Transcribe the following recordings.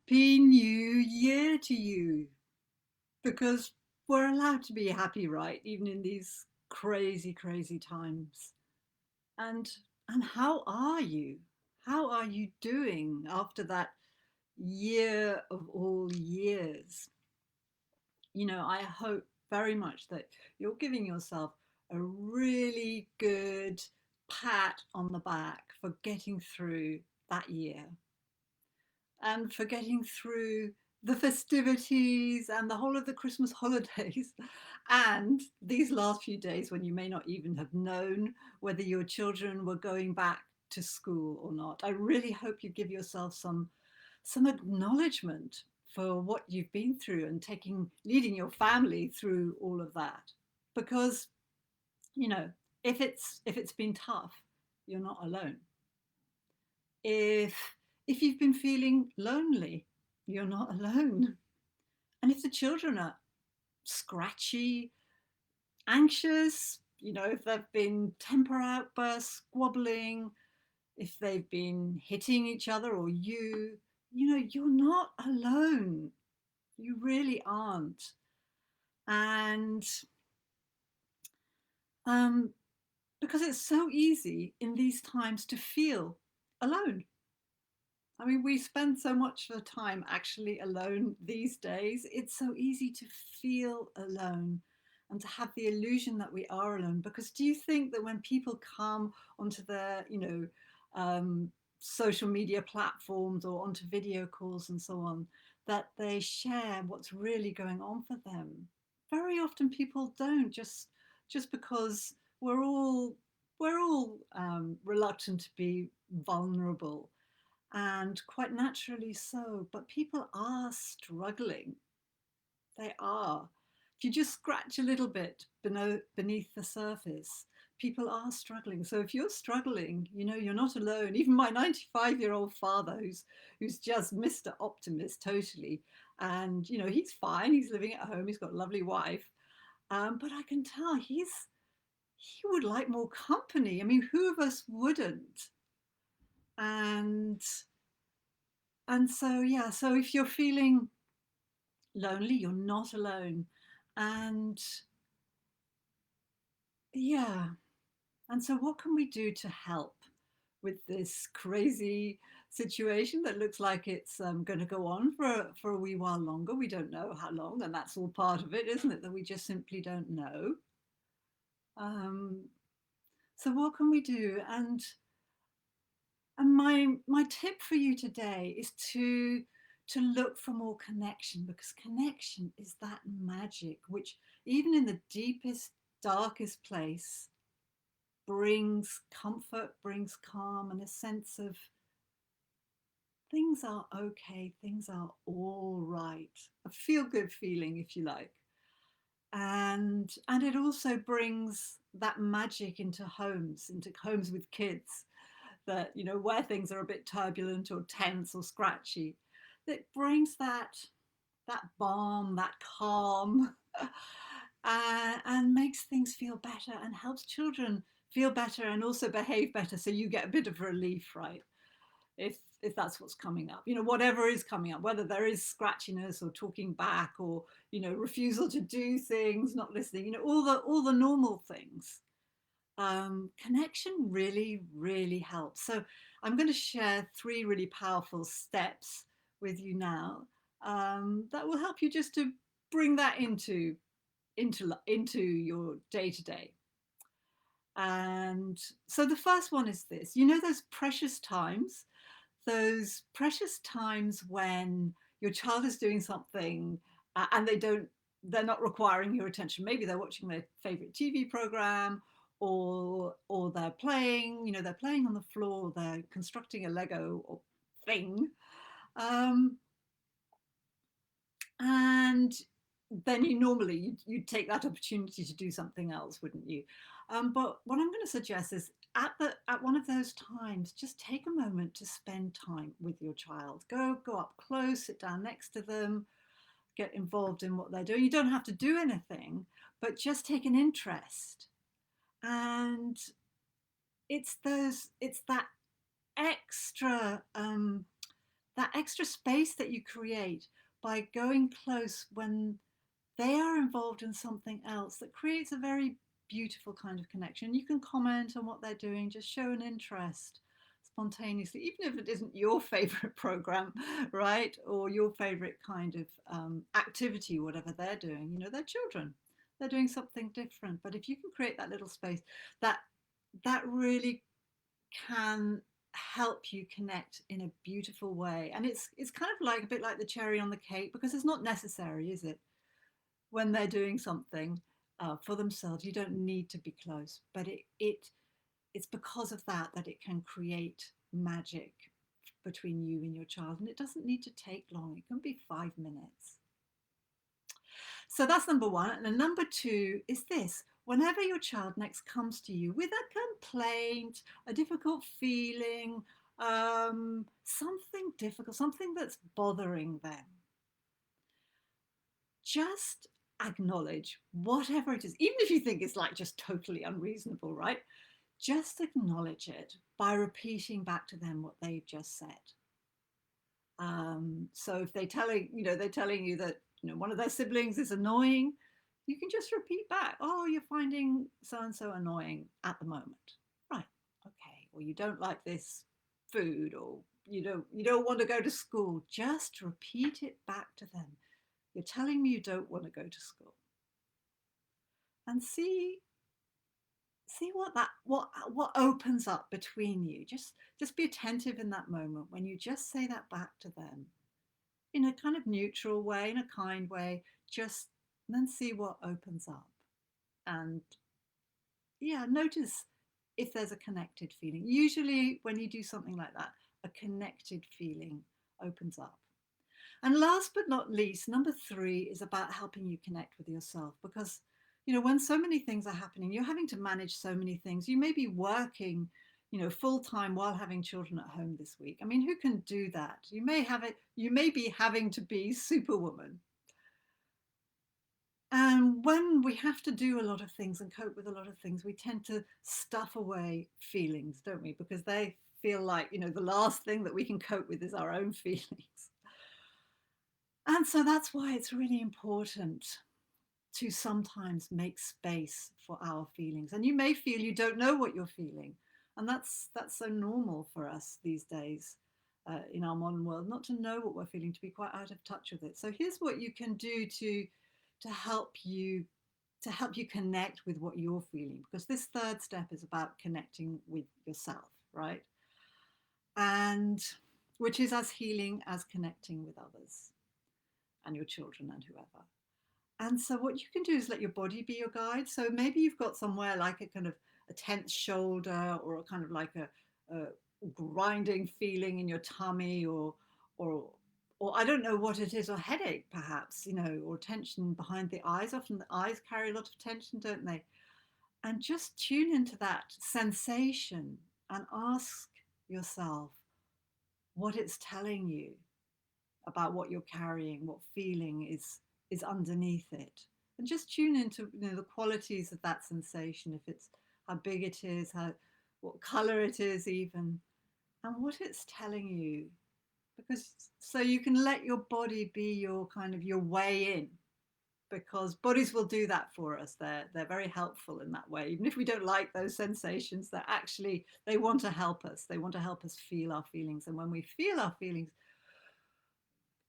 Happy New Year to you, because we're allowed to be happy, right? Even in these crazy, crazy times. And and how are you? How are you doing after that year of all years? I hope very much that you're giving yourself a really good pat on the back for getting through that year and for getting through the festivities and the whole of the Christmas holidays and these last few days when you may not even have known whether your children were going back to school or not. I really hope you give yourself some acknowledgement for what you've been through and leading your family through all of that. Because, you know, if it's been tough, you're not alone. If you've been feeling lonely, you're not alone. And if the children are scratchy, anxious, if they've been temper outbursts, squabbling, if they've been hitting each other or you're not alone. You really aren't. And um, because it's so easy in these times to feel alone. I mean, we spend so much of the time actually alone these days. It's so easy to feel alone and to have the illusion that we are alone. Because do you think that when people come onto their, um, social media platforms or onto video calls and so on, that they share what's really going on for them? Very often people don't, just because we're all reluctant to be vulnerable, and quite naturally so. But people are struggling. They are. If you just scratch a little bit beneath the surface, people are struggling. So if you're struggling, you're not alone. Even my 95-year-old father, who's just Mr. Optimist totally, and he's fine. He's living at home. He's got a lovely wife. But I can tell he would like more company. I mean, who of us wouldn't? And so yeah, so if you're feeling lonely, you're not alone. And yeah, and so what can we do to help with this crazy situation that looks like it's going to go on for a wee while longer? We don't know how long, and that's all part of it, isn't it? That we just simply don't know. Um, so what can we do? And my tip for you today is to look for more connection, because connection is that magic which, even in the deepest, darkest place, brings comfort, brings calm, and a sense of things are okay, things are all right. A feel good feeling, if you like. And it also brings that magic into homes with kids, that where things are a bit turbulent or tense or scratchy, that brings that balm, that calm, and makes things feel better and helps children feel better and also behave better, so you get a bit of relief, right? If that's what's coming up, whatever is coming up, whether there is scratchiness or talking back or refusal to do things, not listening, all the normal things. Connection really, really helps. So I'm going to share 3 really powerful steps with you now, that will help you just to bring that into your day to day. And so the first one is this: those precious times when your child is doing something, and they're not requiring your attention. Maybe they're watching their favorite TV program, or they're playing on the floor, they're constructing a Lego or thing, um, and then you'd take that opportunity to do something else, wouldn't you? But what I'm going to suggest is, at one of those times, just take a moment to spend time with your child. Go up close, sit down next to them, get involved in what they're doing. You don't have to do anything, but just take an interest. And it's that extra that extra space that you create by going close when they are involved in something else, that creates a very beautiful kind of connection. You can comment on what they're doing, just show an interest spontaneously, even if it isn't your favorite program, right? Or your favorite kind of activity, whatever they're doing. You know, they're children. They're doing something different. But if you can create that little space, that that really can help you connect in a beautiful way. And it's kind of like a bit like the cherry on the cake, because it's not necessary, is it? When they're doing something for themselves, you don't need to be close, but it's because of that that it can create magic between you and your child, and it doesn't need to take long. It can be 5 minutes. So that's number one. And then number two is this: whenever your child next comes to you with a complaint, a difficult feeling, something difficult, something that's bothering them, just acknowledge whatever it is, even if you think it's like just totally unreasonable, right? Just acknowledge it by repeating back to them what they've just said. So if they're telling you that one of their siblings is annoying, you can just repeat back, "Oh, you're finding so and so annoying at the moment, right? Okay." Or you don't like this food, or you don't want to go to school. Just repeat it back to them. You're telling me you don't want to go to school, and see what opens up between you. Just be attentive in that moment when you just say that back to them in a kind of neutral way, in a kind way. Just then see what opens up, and yeah, notice if there's a connected feeling. Usually when you do something like that, a connected feeling opens up. And last but not least, number three is about helping you connect with yourself, because, when so many things are happening, you're having to manage so many things. You may be working, full time while having children at home this week. I mean, who can do that? You may be having to be superwoman. And when we have to do a lot of things and cope with a lot of things, we tend to stuff away feelings, don't we? Because they feel like, the last thing that we can cope with is our own feelings. And so that's why it's really important to sometimes make space for our feelings. And you may feel you don't know what you're feeling. And that's so normal for us these days in our modern world, not to know what we're feeling, to be quite out of touch with it. So here's what you can do to help you connect with what you're feeling, because this third step is about connecting with yourself, right? And which is as healing as connecting with others and your children and whoever. And so what you can do is let your body be your guide. So maybe you've got somewhere like a kind of a tense shoulder, or a kind of like a grinding feeling in your tummy, or or I don't know what it is, or headache perhaps, or tension behind the eyes. Often the eyes carry a lot of tension, don't they? And just tune into that sensation and ask yourself what it's telling you about what you're carrying, what feeling is underneath it, and just tune into the qualities of that sensation. If it's how big it is, what color it is, even, and what it's telling you, because so you can let your body be your kind of your way in, because bodies will do that for us. They're very helpful in that way. Even if we don't like those sensations, they want to help us. They want to help us feel our feelings, and when we feel our feelings,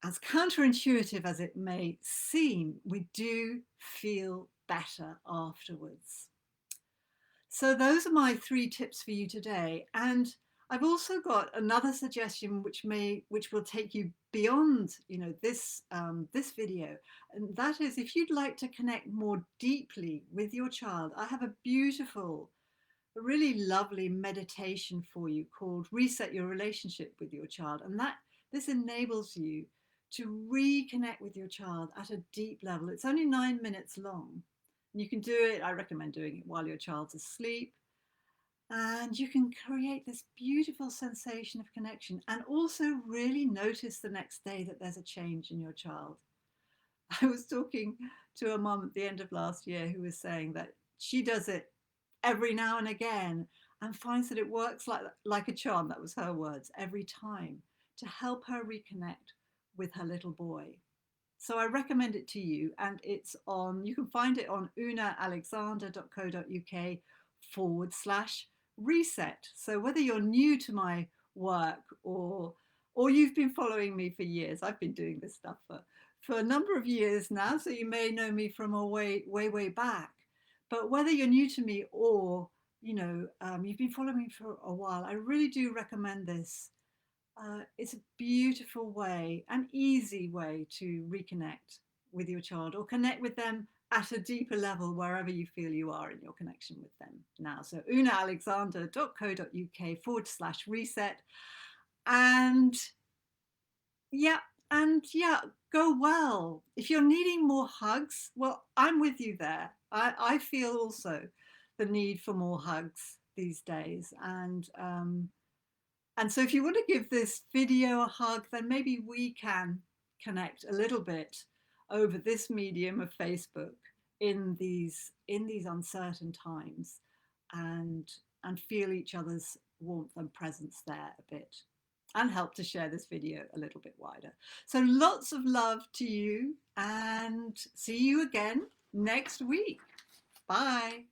as counterintuitive as it may seem, we do feel better afterwards. So those are my 3 tips for you today. And I've also got another suggestion which will take you beyond, this video. And that is, if you'd like to connect more deeply with your child, I have a beautiful, a really lovely meditation for you called Reset Your Relationship with Your Child. And this enables you to reconnect with your child at a deep level. It's only 9 minutes long. And you can do it, I recommend doing it while your child's asleep. And you can create this beautiful sensation of connection, and also really notice the next day that there's a change in your child. I was talking to a mum at the end of last year who was saying that she does it every now and again and finds that it works like a charm. That was her words, every time. to help her reconnect with her little boy. So I recommend it to you, and you can find it on unaalexander.co.uk/reset. So whether you're new to my work or you've been following me for years, I've been doing this stuff for a number of years now, so you may know me from a way back. But whether you're new to me or you've been following me for a while, I really do recommend this. It's a beautiful way, an easy way to reconnect with your child or connect with them at a deeper level wherever you feel you are in your connection with them now. So unaalexander.co.uk/reset. And yeah, go well. If you're needing more hugs, well, I'm with you there. I feel also the need for more hugs these days. And so if you want to give this video a hug, then maybe we can connect a little bit over this medium of Facebook in these uncertain times, and feel each other's warmth and presence there a bit, and help to share this video a little bit wider. So lots of love to you, and see you again next week. Bye.